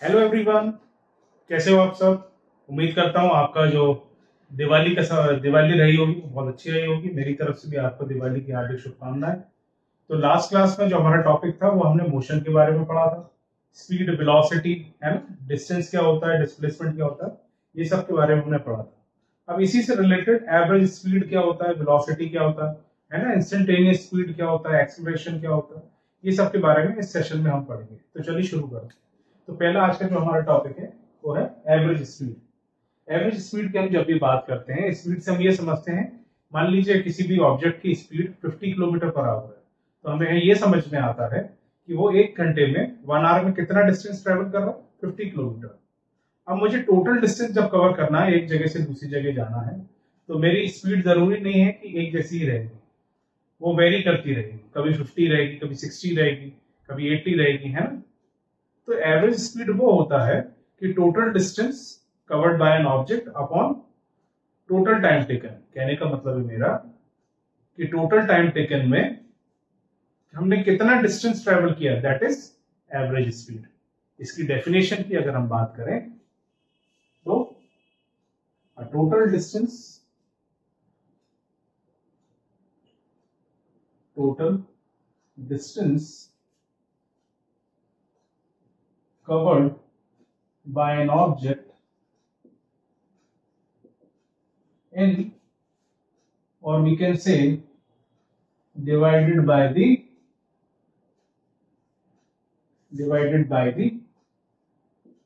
Hello everyone, कैसे हो आप सब। उम्मीद करता हूँ आपका जो दिवाली रही होगी वो बहुत अच्छी रही होगी। मेरी तरफ से भी आपको दिवाली की हार्दिक शुभकामनाएं। तो लास्ट क्लास में जो हमारा टॉपिक था वो हमने मोशन के बारे में पढ़ा था। स्पीड, वेलोसिटी, है ना, डिस्टेंस क्या होता है, डिस्प्लेसमेंट क्या होता है, ये सब के बारे में हमने पढ़ा था। अब इसी से रिलेटेड एवरेज स्पीड क्या होता है, वेलोसिटी क्या होता है ना, इंस्टेंटेनियस स्पीड क्या होता है, एक्सीलरेशन क्या होता है, ये सब के बारे में इस सेशन में हम पढ़ेंगे। तो चलिए शुरू करते हैं। तो पहला आज का जो हमारा टॉपिक है वो है एवरेज स्पीड। एवरेज स्पीड की हम जब भी बात करते हैं, स्पीड से हम ये समझते हैं, मान लीजिए किसी भी ऑब्जेक्ट की स्पीड 50 किलोमीटर पर आवर है, तो हमें ये समझ में आता है कि वो 1 घंटे में 1 आवर में कितना डिस्टेंस ट्रेवल कर रहा है, 50 किलोमीटर। अब मुझे टोटल डिस्टेंस जब कवर करना है, एक जगह से दूसरी जगह जाना है, तो मेरी स्पीड जरूरी नहीं है कि एक जैसी ही रहेगी, वो वेरी करती रहेगी। कभी 50 रहेगी, कभी 60 रहेगी, कभी 80 रहेगी, है ना। तो एवरेज स्पीड वो होता है कि total distance covered by an object upon total time taken. कहने का मतलब है मेरा कि टोटल टाइम टेकन में हमने कितना डिस्टेंस ट्रेवल किया, दैट इज एवरेज स्पीड। इसकी डेफिनेशन की अगर हम बात करें तो total distance covered by an object in, or we can say divided by the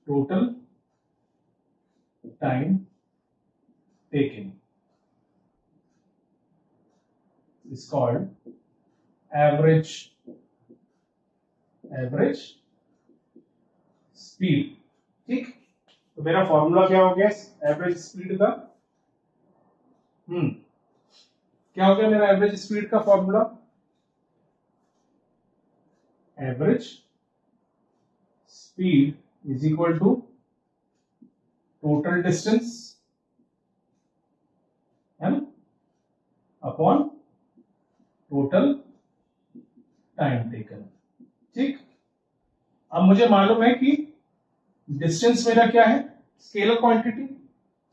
total time taken is called average speed. ठीक, तो मेरा फॉर्मूला क्या हो गया एवरेज स्पीड का? क्या हो गया मेरा एवरेज स्पीड का formula? Average speed is equal to total distance, है ना, अपॉन टोटल टाइम टेकन। ठीक, अब मुझे मालूम है कि डिस्टेंस मेरा क्या है, स्केलर क्वांटिटी।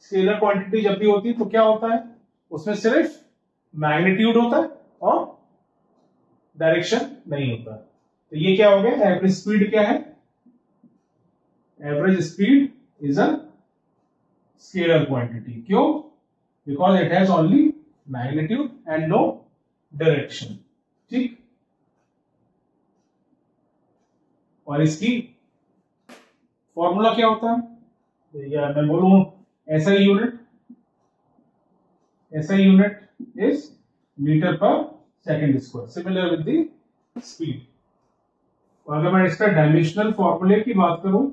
स्केलर क्वांटिटी जब भी होती है तो क्या होता है, उसमें सिर्फ मैग्नीट्यूड होता है और डायरेक्शन नहीं होता। तो ये क्या हो गया, एवरेज स्पीड क्या है? Average speed is a scalar quantity. क्यों? Because it has only magnitude and no direction. ठीक, और इसकी फॉर्मूला क्या होता है, तो या मैं बोलूं ऐसा यूनिट इज मीटर पर second square, similar with the speed. और अगर मैं इसका डायमेंशनल फॉर्मूले की बात करूं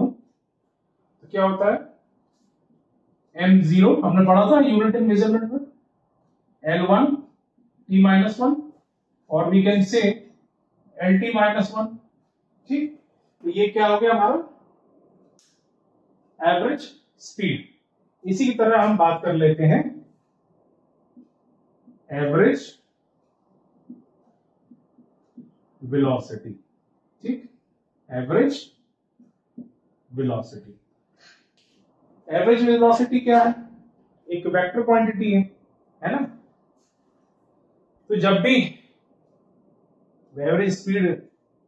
तो क्या होता है, m0 हमने पढ़ा था यूनिट इन मेजरमेंट में, L1 T-1, और वी कैन से LT-1। ठीक, तो ये क्या हो गया हमारा एवरेज स्पीड। इसी की तरह हम बात कर लेते हैं एवरेज वेलोसिटी। ठीक, एवरेज वेलोसिटी क्या है? एक वेक्टर क्वांटिटी है ना। तो जब भी एवरेज स्पीड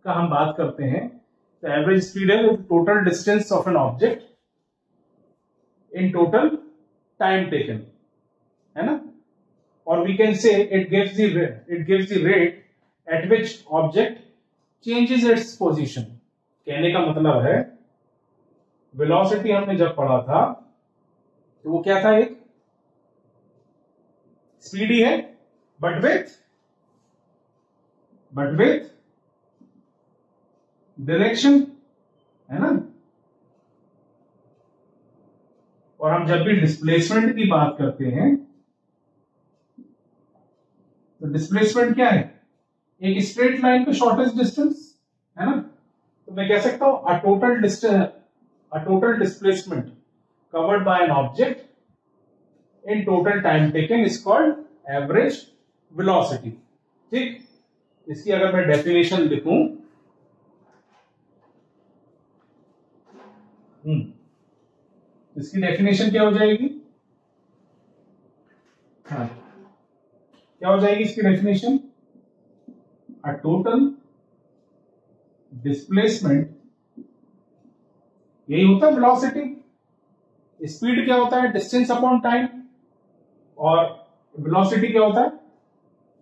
का हम बात करते हैं तो एवरेज स्पीड है total distance of an object in total time taken, है ना। और we can say it gives the rate at which object changes its position. कहने का मतलब है वेलोसिटी हमने जब पढ़ा था तो वो क्या था, एक स्पीड ही है बट विथ डायरेक्शन, है ना। और हम जब भी डिस्प्लेसमेंट की बात करते हैं तो डिस्प्लेसमेंट क्या है, एक स्ट्रेट लाइन का शॉर्टेस्ट डिस्टेंस, है ना। तो मैं कह सकता हूं a total displacement covered by N object in total time taken is called average velocity. ठीक, इसकी अगर मैं डेफिनेशन लिखूं, इसकी डेफिनेशन क्या हो जाएगी? हाँ, क्या हो जाएगी इसकी डेफिनेशन? अ टोटल डिस्प्लेसमेंट, यही होता है वेलोसिटी। स्पीड क्या होता है? डिस्टेंस अपॉन टाइम, और वेलोसिटी क्या होता है?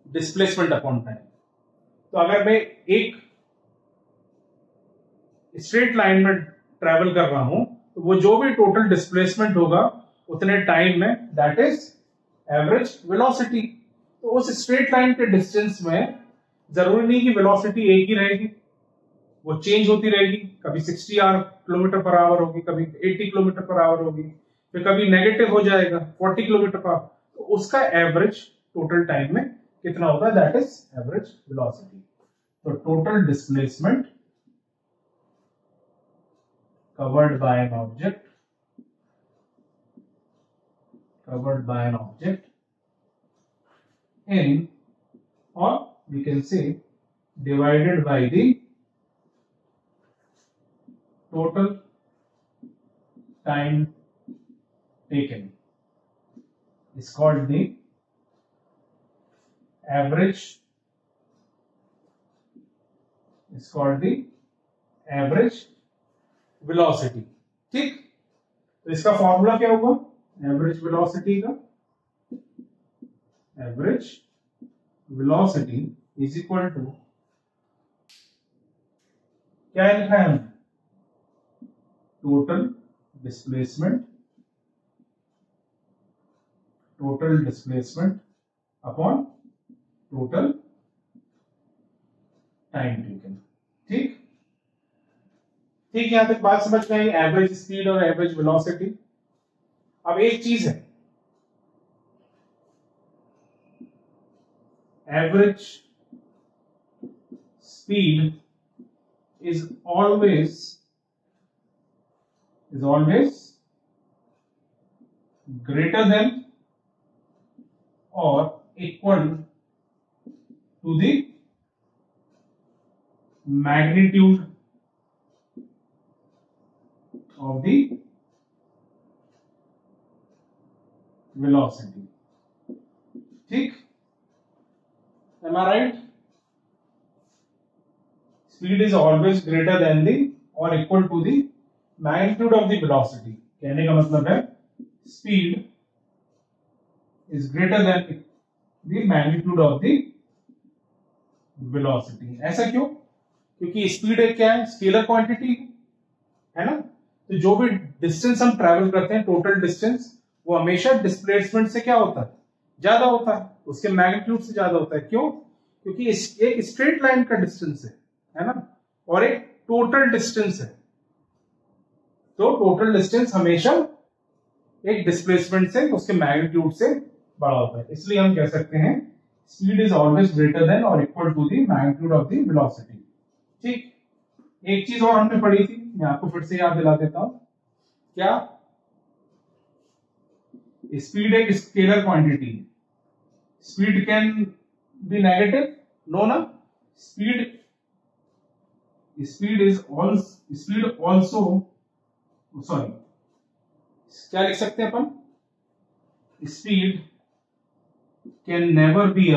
Displacement upon time. तो अगर मैं एक स्ट्रेट लाइन में ट्रेवल कर रहा हूं तो वो जो भी टोटल डिस्प्लेसमेंट होगा उतने टाइम में, दैट इज एवरेज वेलोसिटी। तो उस स्ट्रेट लाइन के डिस्टेंस में जरूरी नहीं कि वेलोसिटी एक ही रहेगी, वो चेंज होती रहेगी। कभी 60 किलोमीटर पर आवर होगी, कभी 80 किलोमीटर पर आवर होगी, फिर कभी नेगेटिव हो जाएगा 40 किलोमीटर पर आवर। तो उसका एवरेज टोटल टाइम में कितना होगा? That is average velocity. तो total displacement covered by an object in, or we can say divided by the total time taken, is called the average, is called the average velocity. ठीक, तो इसका formula क्या होगा average velocity का? Average velocity is equal to, क्या लिखा है हमने? Total displacement upon total time taken. ठीक, ठीक, यहां तक बात समझ में आई, एवरेज स्पीड और एवरेज वेलोसिटी। अब एक चीज है, average speed is always greater than और equal to the magnitude of the velocity। ठीक, am I right? Speed is always greater than the or equal to the magnitude of the velocity। कहने का मतलब है speed is greater than the magnitude of the velocity। ऐसा क्यों? क्योंकि speed एक क्या है? स्केलर क्वांटिटी है ना। तो जो भी डिस्टेंस हम ट्रैवल करते हैं, टोटल डिस्टेंस, वो हमेशा डिस्प्लेसमेंट से क्या होता है? ज्यादा होता है, उसके मैग्नीट्यूड से ज्यादा होता है। क्यों? क्योंकि एक स्ट्रेट लाइन का डिस्टेंस है ना, और एक टोटल डिस्टेंस है। तो टोटल डिस्टेंस हमेशा एक डिस्प्लेसमेंट से, उसके मैग्नीट्यूड से बड़ा होता है। इसलिए हम कह सकते हैं speed is always greater than और equal to the magnitude of the velocity. ठीक, एक चीज और हमने पढ़ी थी, मैं आपको फिर से याद दिला देता हूं। क्या? स्पीड एक scalar quantity. Speed can be negative? No ना। स्पीड ऑल्सो, सॉरी, क्या लिख सकते हैं अपन? Speed can never be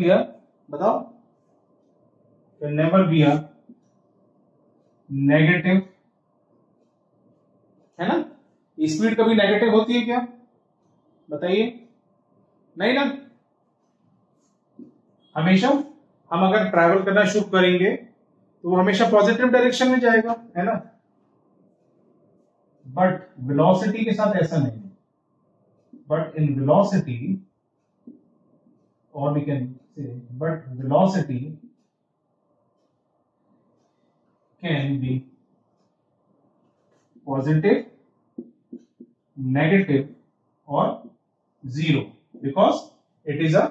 a, बताओ, can never be a negative, है ना। स्पीड कभी नेगेटिव होती है क्या? बताइए, नहीं ना। हमेशा हम अगर ट्रैवल करना शुरू करेंगे तो वो हमेशा पॉजिटिव डायरेक्शन में जाएगा, है ना। बट वेलोसिटी के साथ ऐसा नहीं है। But in velocity, or we can say, but velocity can be positive, negative or zero, because it is a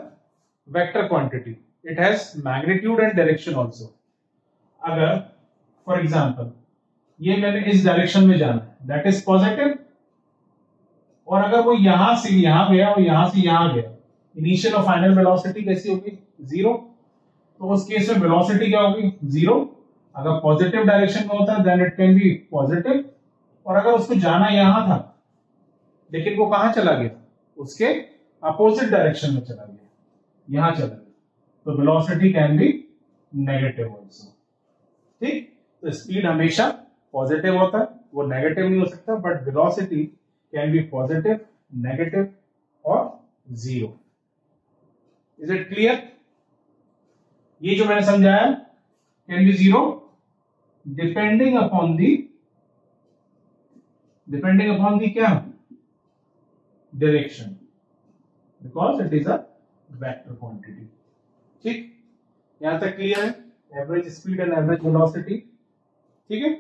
vector quantity, it has magnitude and direction also। अगर फॉर एग्जाम्पल ये मैंने इस direction में जाना है, दैट इज पॉजिटिव, और अगर वो यहां से यहां गया और यहां से यहां गया, इनिशियल और फाइनल वेलोसिटी कैसी होगी? जीरो। तो उस केस में वेलोसिटी क्या होगी? जीरो। अगर पॉजिटिव डायरेक्शन में होता है then it can be positive, और अगर उसको जाना यहां था लेकिन वो कहां चला गया? उसके अपोजिट डायरेक्शन में चला गया, यहां चला गया, तो velocity can be negative also. ठीक, तो स्पीड हमेशा पॉजिटिव होता है, वो नेगेटिव नहीं हो सकता, but velocity can be positive, negative और जीरो। Is it clear? ये जो मैंने समझाया can be zero depending upon the क्या? Direction, because it is a vector quantity. ठीक, यहां तक क्लियर है? Average speed and average velocity. ठीक है,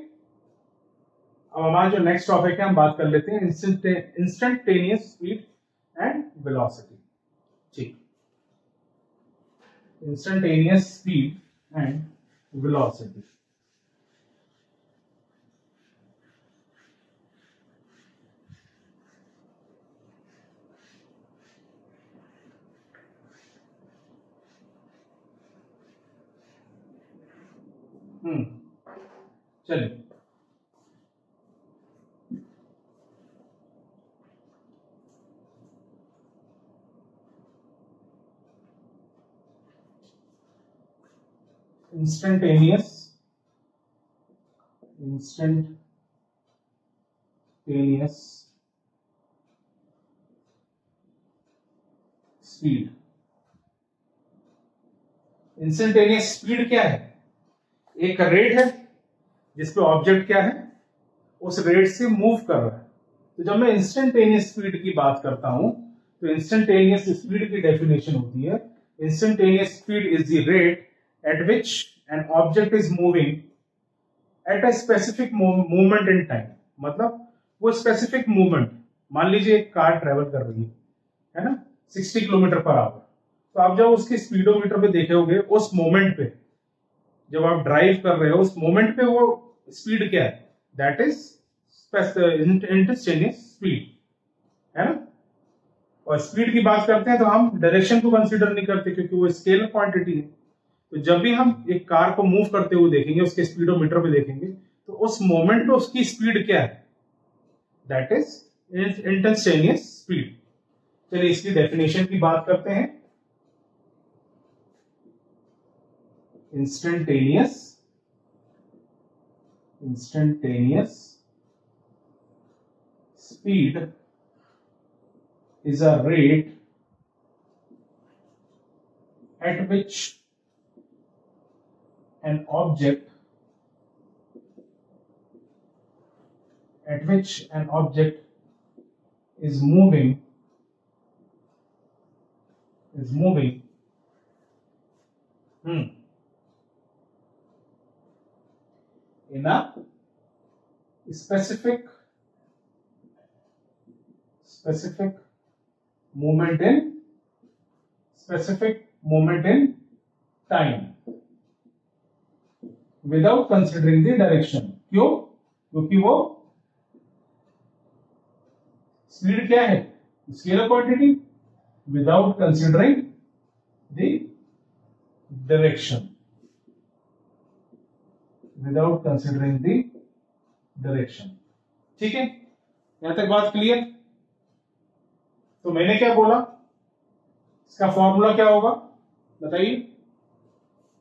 अब हमारा जो नेक्स्ट टॉपिक है हम बात कर लेते हैं इंस्टेंटेनियस स्पीड एंड वेलोसिटी। ठीक, इंस्टेंटेनियस स्पीड एंड वेलोसिटी। चलिए, इंस्टेंटेनियस स्पीड। इंस्टेंटेनियस स्पीड क्या है? एक रेट है जिसपे ऑब्जेक्ट क्या है, उस रेट से मूव कर रहा है। तो जब मैं इंस्टेंटेनियस स्पीड की बात करता हूं तो इंस्टेंटेनियस स्पीड की डेफिनेशन होती है, instantaneous speed is the rate at which an object is moving at a specific movement in time. मतलब वो स्पेसिफिक मूवमेंट, मान लीजिए एक कार ट्रेवल कर रही है ना, 60 किलोमीटर पर आवर, तो आप जब उसके स्पीडोमीटर पे देखे उस मोमेंट पे, जब आप ड्राइव कर रहे हो उस मोमेंट पे वो स्पीड क्या है? दैट इज इंस्टेंटेनियस स्पीड, है ना। और स्पीड की बात करते हैं तो हम डायरेक्शन को कंसीडर नहीं करते क्योंकि वो स्केलर क्वांटिटी है। तो जब भी हम एक कार को मूव करते हुए देखेंगे, उसके स्पीडोमीटर पे देखेंगे, तो उस मोमेंट पे उसकी स्पीड क्या है? That is instantaneous speed. चलिए इसकी डेफिनेशन की बात करते हैं। Instantaneous speed is a rate at which an object is moving in a specific moment in time without considering the direction। क्यों? क्योंकि वो स्पीड क्या है? Scalar quantity, without considering the direction. ठीक है, यहां तक बात क्लियर? तो मैंने क्या बोला, इसका फॉर्मूला क्या होगा बताइए?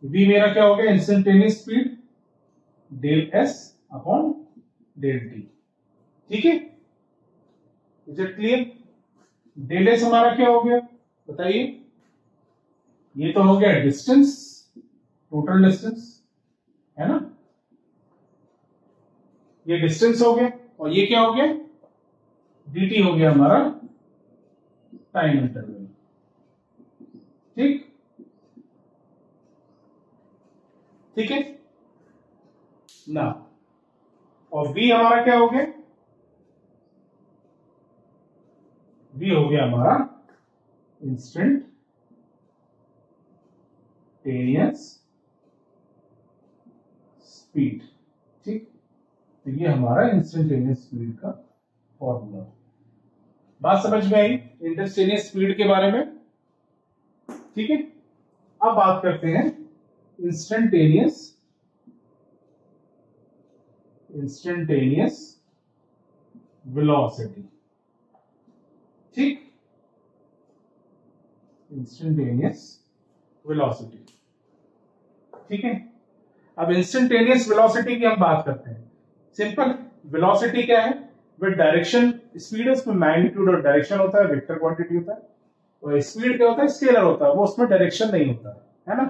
v मेरा क्या हो गया? Instantaneous speed del s upon del t। ठीक है, is it clear? Del s हमारा क्या हो गया बताइए? ये तो हो गया डिस्टेंस, टोटल डिस्टेंस, है ना, ये डिस्टेंस हो गया, और ये क्या हो गया? dt हो गया हमारा टाइम इंटरवल। ठीक, ठीक है ना। और v हमारा क्या हो गया? v हो गया हमारा इंस्टेंटेनियस स्पीड। ठीक, तो ये हमारा इंस्टेंटेनियस स्पीड का फॉर्मूला। बात समझ में आई इंस्टेंटेनियस स्पीड के बारे में? ठीक है, अब बात करते हैं इंस्टेंटेनियस वेलोसिटी। ठीक, इंस्टेंटेनियस वेलोसिटी। ठीक है, अब इंस्टेंटेनियस वेलोसिटी की हम बात करते हैं। सिंपल, वेलोसिटी क्या है? विद डायरेक्शन, स्पीड है उसमें मैग्नीट्यूड और डायरेक्शन होता है, वेक्टर क्वांटिटी होता है। और स्पीड क्या होता है? स्केलर होता है, वो उसमें डायरेक्शन नहीं होता है ना।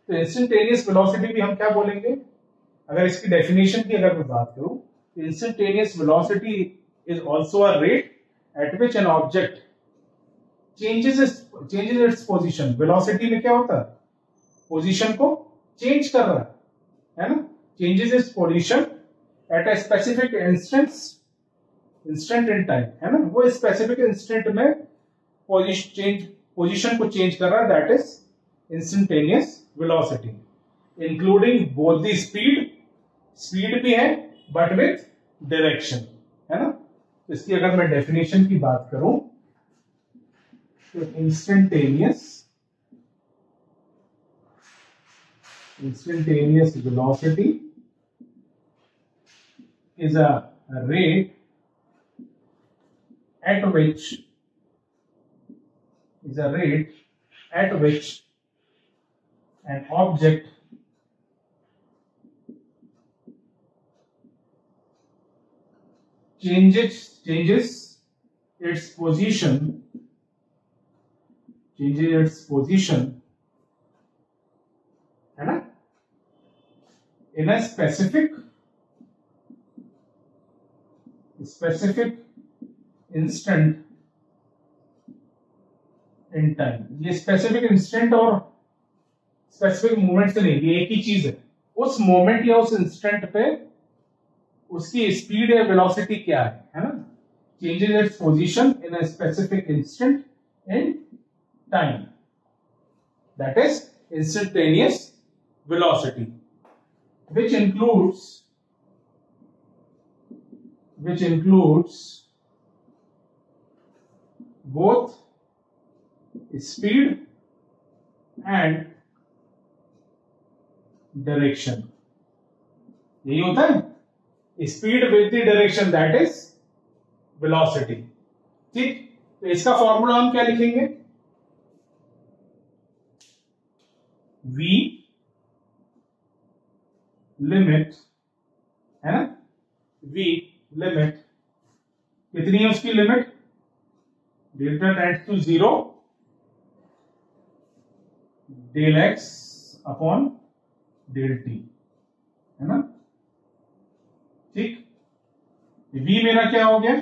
तो इंस्टेंटेनियस वेलोसिटी भी हम क्या बोलेंगे? अगर इसकी डेफिनेशन की अगर मैं बात करूं, instantaneous velocity is also a rate at which an object changes its position. Velocity में क्या होता है? पोजीशन को चेंज कर रहा है ना, changes its position eight a specific instant in time, है ना। वो स्पेसिफिक इंस्टेंट में पोजीशन को चेंज कर रहा है, that is instantaneous velocity, including both the speed भी है बट विथ डायरेक्शन, है ना। तो इसकी अगर मैं डेफिनेशन की बात करूं तो instantaneous velocity is a rate at which an object changes its position है ना, in a specific instant in time। ये स्पेसिफिक इंस्टेंट और स्पेसिफिक मोमेंट से नहीं, ये एक ही चीज है। उस मोमेंट या उस इंस्टेंट पे उसकी स्पीड या वेलोसिटी क्या है ना। Changes its position in a specific instant in time, that is instantaneous velocity, which includes both speed and direction। यही होता है, speed with the direction, that is velocity. ठीक, तो इसका फॉर्मूला हम क्या लिखेंगे? v लिमिट, है ना, v लिमिट कितनी है उसकी limit? Delta tends to 0 del x upon del t, है ना। ठीक, v मेरा क्या हो गया?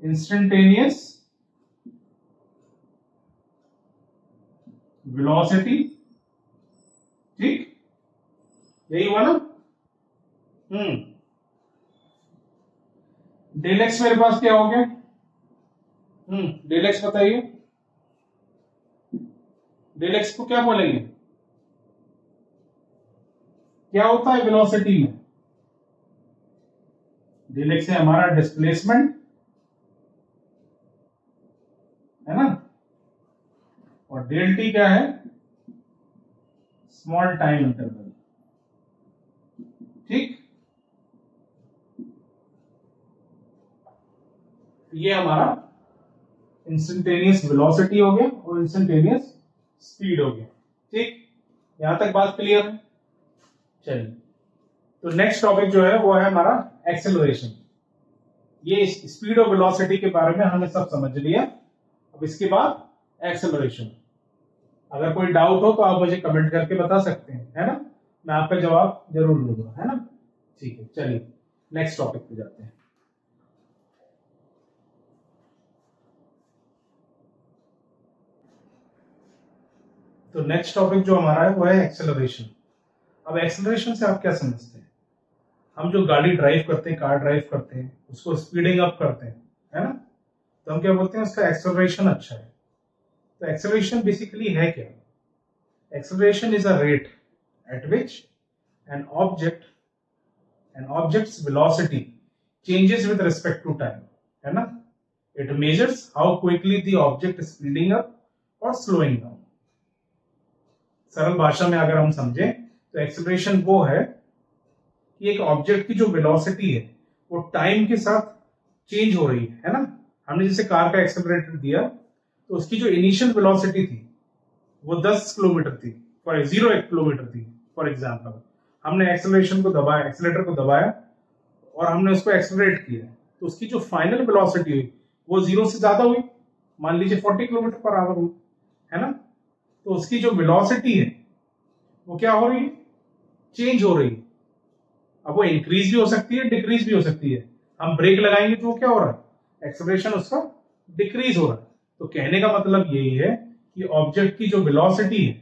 Instantaneous velocity. ठीक, यही हुआ ना। डेल एक्स मेरे पास क्या हो गया? डेल एक्स बताइए, डेल एक्स को क्या बोलेंगे? क्या होता है वेलोसिटी में? डेल एक्स है हमारा डिस्प्लेसमेंट, है ना, और डेल टी क्या है? Small time interval. ठीक, ये हमारा इंस्टेंटेनियस वेलोसिटी हो गया और इंस्टेंटेनियस स्पीड हो गया। ठीक, यहां तक बात क्लियर है? चलिए, तो नेक्स्ट टॉपिक जो है वो है हमारा एक्सेलरेशन। ये स्पीड और वेलोसिटी के बारे में हमने सब समझ लिया। अब इसके बाद एक्सेलरेशन। अगर कोई डाउट हो तो आप मुझे कमेंट करके बता सकते हैं, है ना, मैं आपका जवाब जरूर दूंगा, है ना। ठीक है, चलिए नेक्स्ट टॉपिक पे जाते हैं। तो नेक्स्ट टॉपिक जो हमारा है वो है एक्सेलरेशन। अब एक्सेलरेशन से आप क्या समझते हैं? हम जो गाड़ी ड्राइव करते हैं, कार ड्राइव करते हैं, उसको स्पीडिंग अप करते हैं, है ना, तो हम क्या बोलते हैं? उसका एक्सेलरेशन अच्छा है। तो एक्सेलरेशन बेसिकली है क्या? Acceleration is a rate at which an object's velocity changes with respect to time, है ना। It measures how quickly the object speeding up और स्लोइंग डाउन। सरल भाषा में अगर हम समझें तो एक्सेलरेशन वो है कि एक ऑब्जेक्ट की जो वेलोसिटी है वो टाइम के साथ चेंज हो रही है ना। हमने जैसे कार का एक्सेलरेटर दिया तो उसकी जो इनिशियल वेलोसिटी थी वो 10 किलोमीटर थी, फॉर 0 किलोमीटर थी फॉर एग्जांपल। हमने एक्सेलरेशन को दबाया, एक्सेलरेटर को दबाया और हमने उसको एक्सेलरेट किया तो उसकी जो फाइनल वेलोसिटी हुई वो 0 से ज्यादा हुई, मान लीजिए 40 किलोमीटर पर आवर हुई, है ना। तो उसकी जो वेलोसिटी है वो क्या हो रही है, चेंज हो रही है। अब वो इंक्रीज भी हो सकती है, डिक्रीज भी हो सकती है। हम ब्रेक लगाएंगे तो वो क्या हो रहा है, एक्सेलरेशन उसका डिक्रीज हो रहा है। तो कहने का मतलब यही है कि ऑब्जेक्ट की जो वेलोसिटी है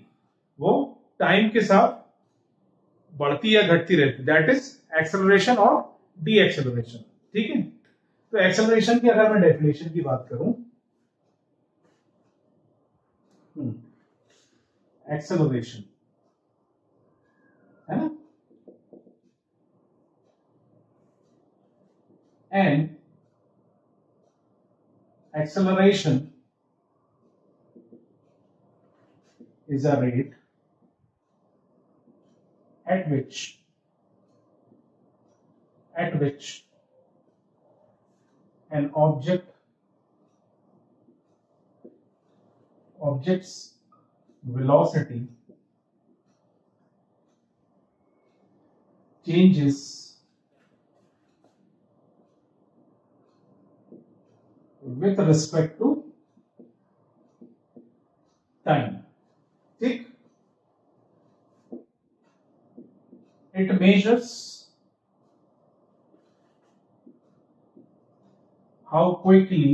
वो टाइम के साथ बढ़ती या घटती रहती है, दैट इज एक्सेलरेशन और डी एक्सेलरेशन। ठीक है, तो एक्सेलरेशन की अगर मैं डेफिनेशन की बात करूं, एक्सेलरेशन है ना, and acceleration is a rate at which an object's velocity changes with respect to time. ठीक, it measures how quickly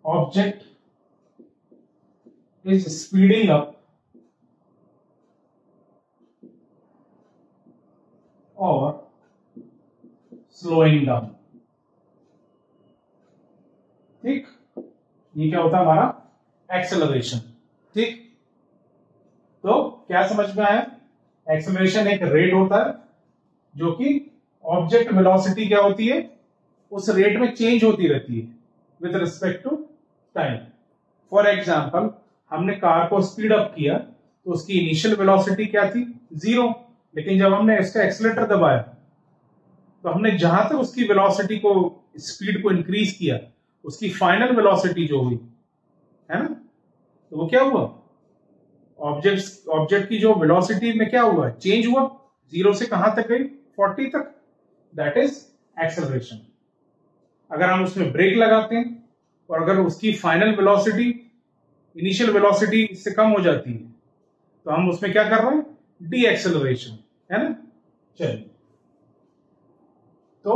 object is speeding up or slowing down। ठीक, ये क्या होता है हमारा एक्सेलरेशन। ठीक, तो क्या समझ में आया, एक्सेलरेशन एक रेट होता है जो कि ऑब्जेक्ट वेलोसिटी क्या होती है उस रेट में चेंज होती रहती है with respect to time. For example हमने कार को स्पीड अप किया तो उसकी इनिशियल वेलोसिटी क्या थी, 0, लेकिन जब हमने इसका एक्सीलरेटर दबाया तो हमने जहां तक उसकी वेलोसिटी को, स्पीड को इंक्रीज किया, उसकी फाइनल वेलोसिटी जो हुई है ना, तो वो क्या हुआ, ऑब्जेक्ट की जो वेलोसिटी में क्या हुआ, चेंज हुआ, 0 से कहां तक गई, 40 तक, दैट इज एक्सेलरेशन। अगर हम उसमें ब्रेक लगाते हैं और अगर उसकी फाइनल वेलोसिटी इनिशियल वेलोसिटी से कम हो जाती है तो हम उसमें क्या कर रहे हैं, डी एक्सेलरेशन, है ना। चलिए, तो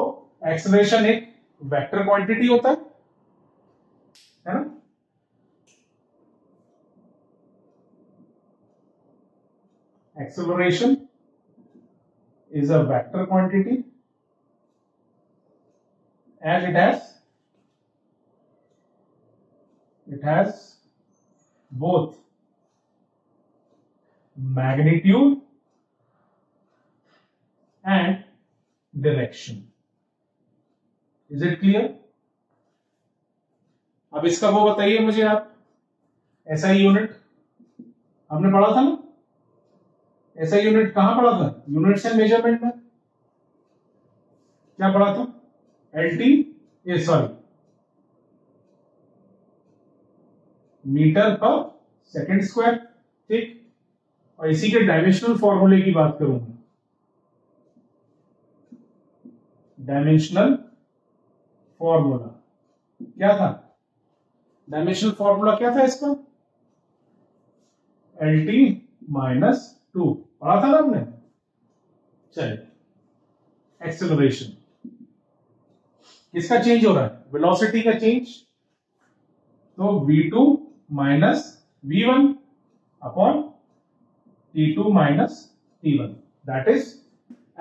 एक्सेलरेशन एक वेक्टर क्वांटिटी होता है ना। Acceleration is a vector quantity and it has both magnitude and direction. Is it clear? अब इसका वो बताइए मुझे आप, SI यूनिट हमने पढ़ा था ना, ऐसा यूनिट कहां पढ़ा था, यूनिट्स एंड मेजरमेंट में क्या पढ़ा था, मीटर पर सेकंड स्क्वायर। ठीक, और इसी के डायमेंशनल फॉर्मूले की बात करूंगा, डायमेंशनल फॉर्मूला क्या था, डायमेंशनल फॉर्मूला क्या था इसका, LT माइनस 2, पढ़ा था ना हमने। चलिए, एक्सेलरेशन किसका चेंज हो रहा है, वेलोसिटी का चेंज, तो v2 minus v1 upon t2 minus t1, that is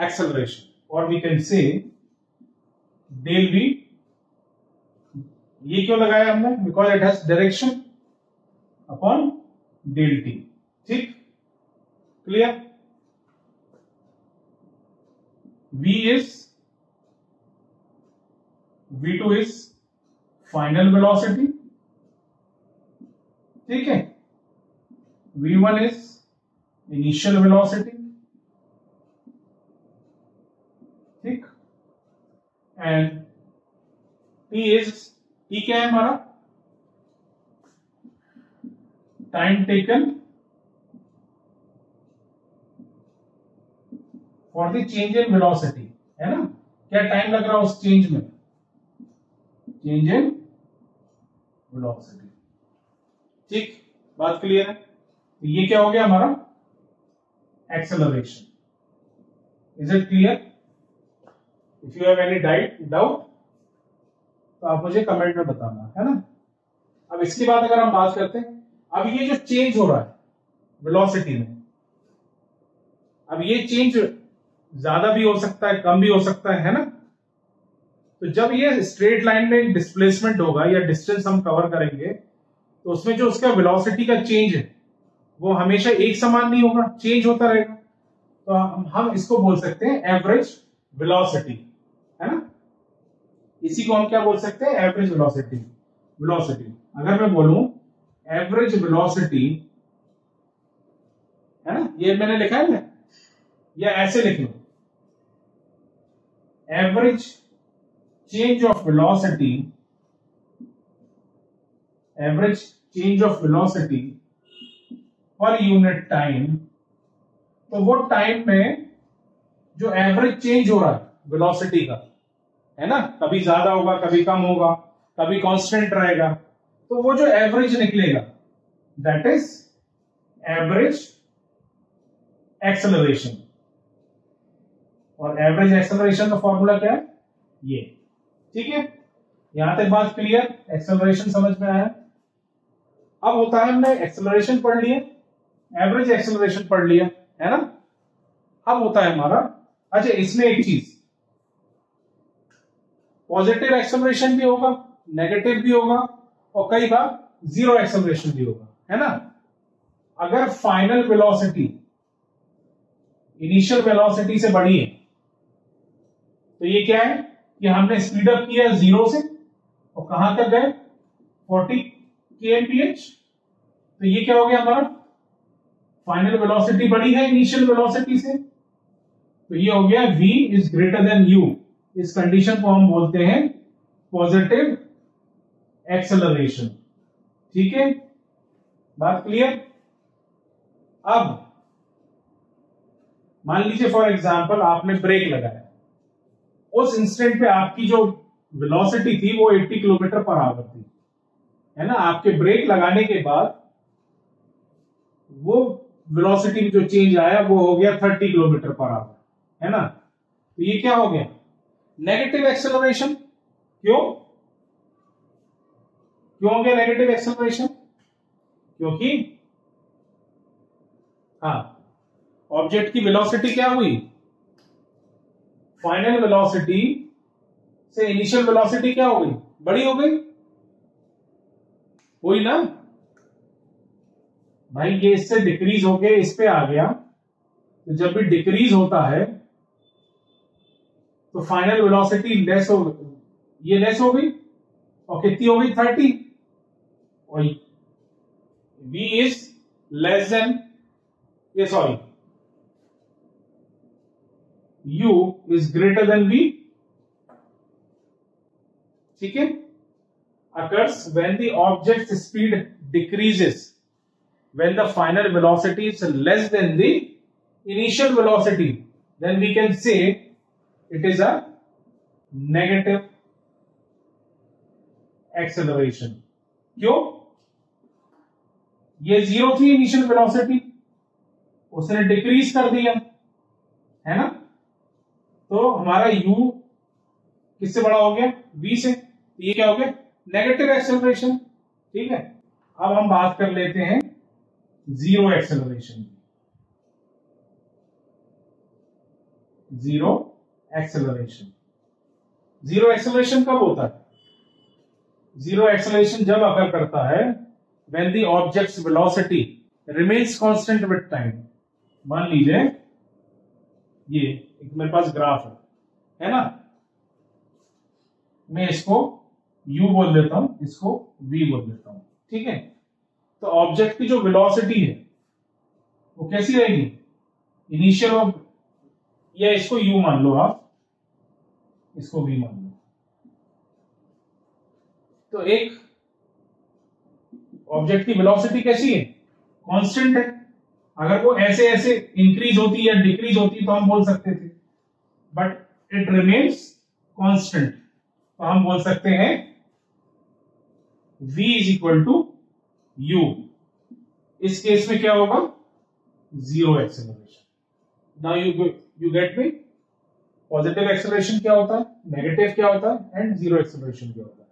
acceleration. और we can say del v, ये क्यों लगाया हमने, because it has direction, upon del t। ठीक, clear? v2 is final velocity, ठीक है, v1 is इनिशियल वेलोसिटी, ठीक, and t क्या है हमारा? Time taken for the change in velocity, है ना? क्या टाइम लग रहा है उस चेंज में? चेंज इन वेलोसिटी, ठीक, बात क्लियर है? तो ये क्या हो गया हमारा? Acceleration. Is it clear? If you have any doubt तो आप मुझे कमेंट में बताना, है ना? अब इसके बाद अगर हम बात करते हैं, अब ये जो चेंज हो रहा है वेलोसिटी में, अब ये चेंज ज्यादा भी हो सकता है, कम भी हो सकता है ना? तो जब ये स्ट्रेट लाइन में डिस्प्लेसमेंट होगा या डिस्टेंस हम कवर करेंगे, तो उसमें जो उसका वेलोसिटी का चेंज है वो हमेशा एक समान नहीं होगा, चेंज होता रहेगा। तो हम इसको बोल सकते हैं एवरेज वेलोसिटी, है ना? इसी को हम क्या बोल सकते हैं? Average velocity. अगर मैं बोलूं एवरेज वेलोसिटी, है ना, ये मैंने लिखा है ना, या ऐसे लिख लो, average change of velocity, average change of velocity पर यूनिट टाइम। तो वो टाइम में जो एवरेज चेंज हो रहा है वेलोसिटी का, है ना, कभी ज्यादा होगा, कभी कम होगा, कभी कांस्टेंट रहेगा, तो वो जो एवरेज निकलेगा दैट इज एवरेज एक्सेलरेशन। और एवरेज एक्सेलरेशन का फॉर्मूला क्या है? ये, ठीक है? यहां तक बात क्लियर? एक्सेलरेशन समझ में आया? अब होता है, हमने एक्सेलरेशन पढ़ लिया, एवरेज एक्सेलरेशन पढ़ लिया, है ना? अब होता है हमारा, अच्छा इसमें एक चीज, पॉजिटिव एक्सेलरेशन भी होगा, नेगेटिव भी होगा, और कई बार जीरो एक्सेलरेशन भी होगा, है ना? अगर फाइनल वेलोसिटी इनिशियल वेलोसिटी से बड़ी है तो ये क्या है कि हमने स्पीड अप किया 0 से और कहां तक गए? 40 kmph। तो ये क्या हो गया हमारा? फाइनल वेलोसिटी बड़ी है इनिशियल वेलोसिटी से, तो ये हो गया v is greater than u। इस कंडीशन को हम बोलते हैं पॉजिटिव एक्सेलरेशन, ठीक है? बात क्लियर? अब मान लीजिए फॉर एग्जांपल आपने ब्रेक लगाया, उस इंस्टेंट पे आपकी जो वेलोसिटी थी वो 80 किलोमीटर पर आवर थी, है ना? आपके ब्रेक लगाने के बाद वो वेलोसिटी में जो चेंज आया वो हो गया 30 किलोमीटर पर आवर, है ना? तो ये क्या हो गया? Negative acceleration. क्यों हो गया नेगेटिव एक्सेलरेशन? क्योंकि ऑब्जेक्ट की वेलोसिटी क्या हुई? फाइनल वेलोसिटी से इनिशियल वेलोसिटी क्या हो गई? बड़ी हो गई, हुई ना भाई? ये इससे डिक्रीज होके इस पे आ गया, तो जब भी डिक्रीज होता है तो फाइनल वेलोसिटी लेस हो, ये लेस हो गई, और कितनी हो गई? 30। और v इज लेस देन, ये sorry, u is greater than v, ठीक है? Occurs when the object's speed decreases when the final velocity is less than the initial velocity, then we can say it is a negative acceleration। क्यों? ये 0 थी initial velocity, उसने decrease कर दिया, है ना? तो हमारा u किससे बड़ा हो गया? v से। ये क्या हो गया? नेगेटिव एक्सेलरेशन, ठीक है? अब हम बात कर लेते हैं जीरो एक्सेलरेशन। जीरो एक्सेलरेशन कब होता है? जीरो एक्सेलरेशन जब अकर करता है when the object's velocity remains constant with time, मान लीजिए ये एक मेरे पास ग्राफ है ना, मैं इसको u बोल देता हूं, इसको v बोल देता हूं, ठीक है। तो ऑब्जेक्ट की जो वेलोसिटी है वो कैसी रहेगी, इनिशियल ऑफ, या इसको u मान लो आप, इसको v मान लो। तो एक ऑब्जेक्ट की वेलोसिटी कैसी है, कांस्टेंट है। अगर वो ऐसे ऐसे इंक्रीज होती या डिक्रीज होती तो हम बोल सकते थे, बट इट रिमेन्स कांस्टेंट, तो हम बोल सकते हैं v is equal to u। इस केस में क्या होगा, zero acceleration. Now you get me, positive acceleration क्या होता है, नेगेटिव क्या होता है, एंड जीरो एक्सेलरेशन क्या होता है।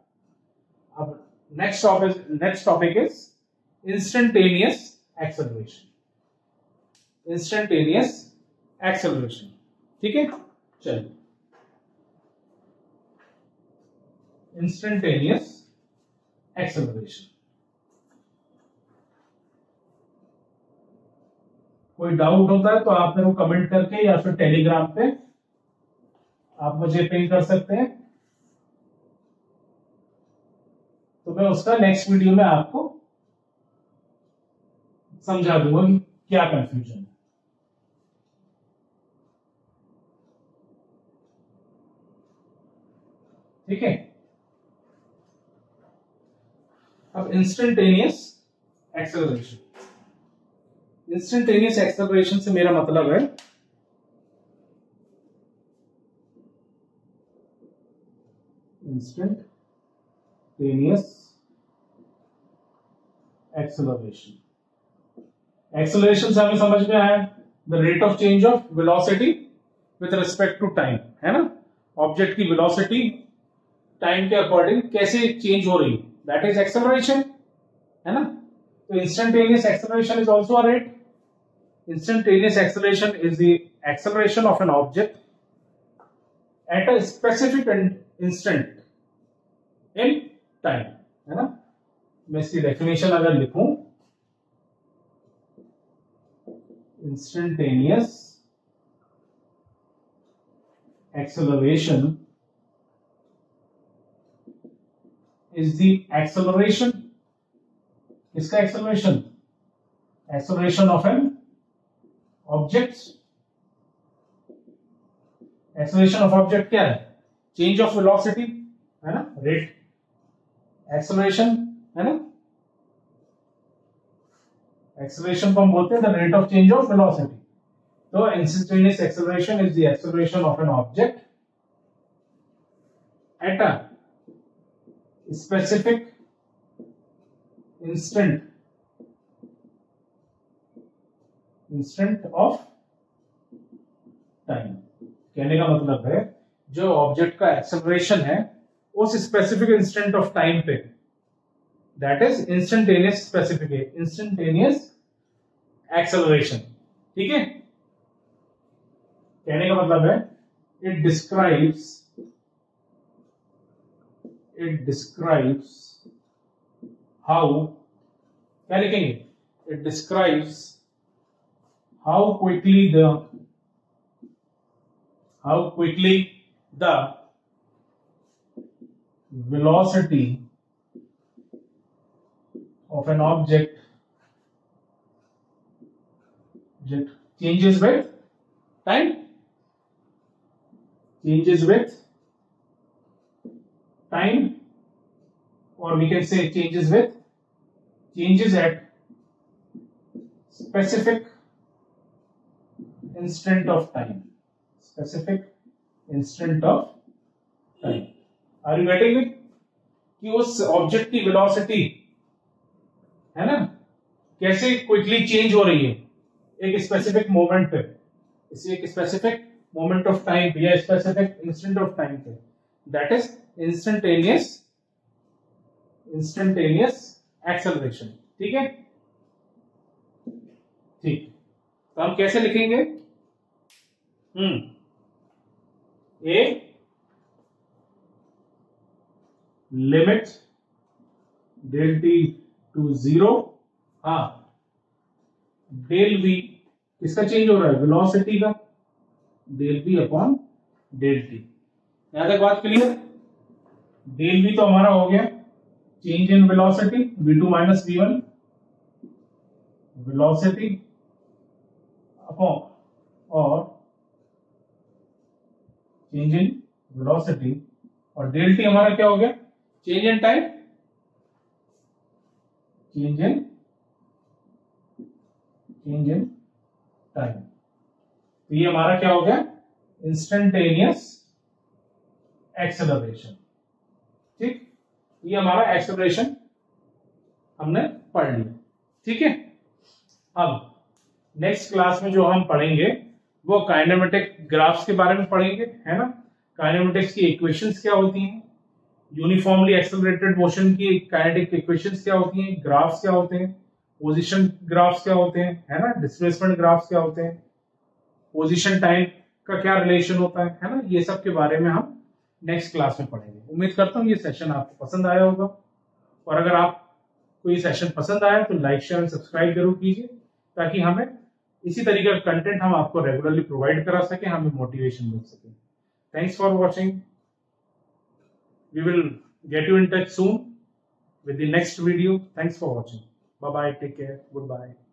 अब next topic is instantaneous acceleration. Instantaneous acceleration, ठीक है। चलिए, इंस्टेंटेनियस एक्सेलरेशन, कोई डाउट होता है तो आप मेरे को कमेंट करके या फिर टेलीग्राम पे आप मुझे पिंग कर सकते हैं, तो मैं उसका नेक्स्ट वीडियो में आपको समझा दूंगा कि क्या कंफ्यूजन है। ठीक है। अब इंस्टेंटेनियस एक्सेलरेशन, इंस्टेंटेनियस एक्सेलरेशन से मेरा मतलब है इंस्टेंटेनियस एक्सेलरेशन, एक्सेलरेशन से हमें समझ में आया the rate of change of velocity with respect to time, है ना। ऑब्जेक्ट की वेलोसिटी टाइम के अकॉर्डिंग कैसे चेंज हो रही, दैट इज एक्सेलरेशन, है ना। तो instantaneous acceleration is also a rate. Instantaneous acceleration is the acceleration of an object at a specific instant in time, है ना। मैं इसकी डेफिनेशन अगर लिखूं, instantaneous acceleration is the acceleration, इसका acceleration, acceleration of an object. Acceleration of object क्या है, change of velocity, है ना, रेट एक्सेलरेशन, है ना। एक्सेलरेशन को हम बोलते हैं the rate of change of velocity. तो instantaneous acceleration is the acceleration of an object at a specific instant of time. कहने का मतलब है जो ऑब्जेक्ट का एक्सेलरेशन है उस स्पेसिफिक इंस्टेंट ऑफ टाइम पे, that is instantaneous instantaneous acceleration, ठीक है। कहने का मतलब है इट डिस्क्राइब्स हाउ, क्या लिखेंगे, it describes how quickly the velocity of an object changes with time, or we can say changes at specific instant of time, Are you getting it? कि उस ऑब्जेक्ट की वेलोसिटी, है ना, कैसे quickly change हो रही है एक स्पेसिफिक मोमेंट पे, इसी एक स्पेसिफिक मोमेंट ऑफ टाइम पे या स्पेसिफिक इंस्टेंट ऑफ टाइम पे, दैट इज इंस्टेंटेनियस एक्सेलरेशन, ठीक है। ठीक, तो हम कैसे लिखेंगे, a limit del t to zero, हाँ डेल वी किसका चेंज हो रहा है, वेलोसिटी का, del v upon del t. यहां तक बात क्लियर। डेल बी तो हमारा हो गया change in velocity, v2 minus v1 velocity upon, और चेंज इन वेलोसिटी, और डेल टी हमारा क्या हो गया, change in time, change in time. तो ये हमारा क्या हो गया, इंस्टेंटेनियस एक्सेलरेशन। ठीक, ये हमारा एक्सेलरेशन हमने पढ़ लिया। ठीक है, अब नेक्स्ट क्लास में जो हम पढ़ेंगे वो काइनेमेटिक ग्राफ्स के बारे में पढ़ेंगे, है ना। काइनेमेटिक्स की इक्वेशंस क्या होती हैं, यूनिफॉर्मली एक्सेलरेटेड मोशन की काइनेटिक इक्वेशंस क्या होती हैं, ग्राफ्स क्या होते हैं, पोजीशन ग्राफ्स क्या होते हैं, है ना, डिस्प्लेसमेंट ग्राफ्स क्या होते हैं, पोजीशन टाइम का क्या रिलेशन होता है ना, ये सब के बारे में हम नेक्स्ट क्लास में पढ़ेंगे। उम्मीद करता हूँ ये सेशन आपको पसंद आया होगा, और अगर आपको ये सेशन पसंद आया तो लाइक शेयर एंड सब्सक्राइब जरूर कीजिए, ताकि हमें इसी तरीके का कंटेंट हम आपको रेगुलरली प्रोवाइड करा सके, हमें मोटिवेशन मिल सके। Thanks for watching. We will get you in touch soon with the next video. Thanks for watching. Bye bye. Take care. Goodbye.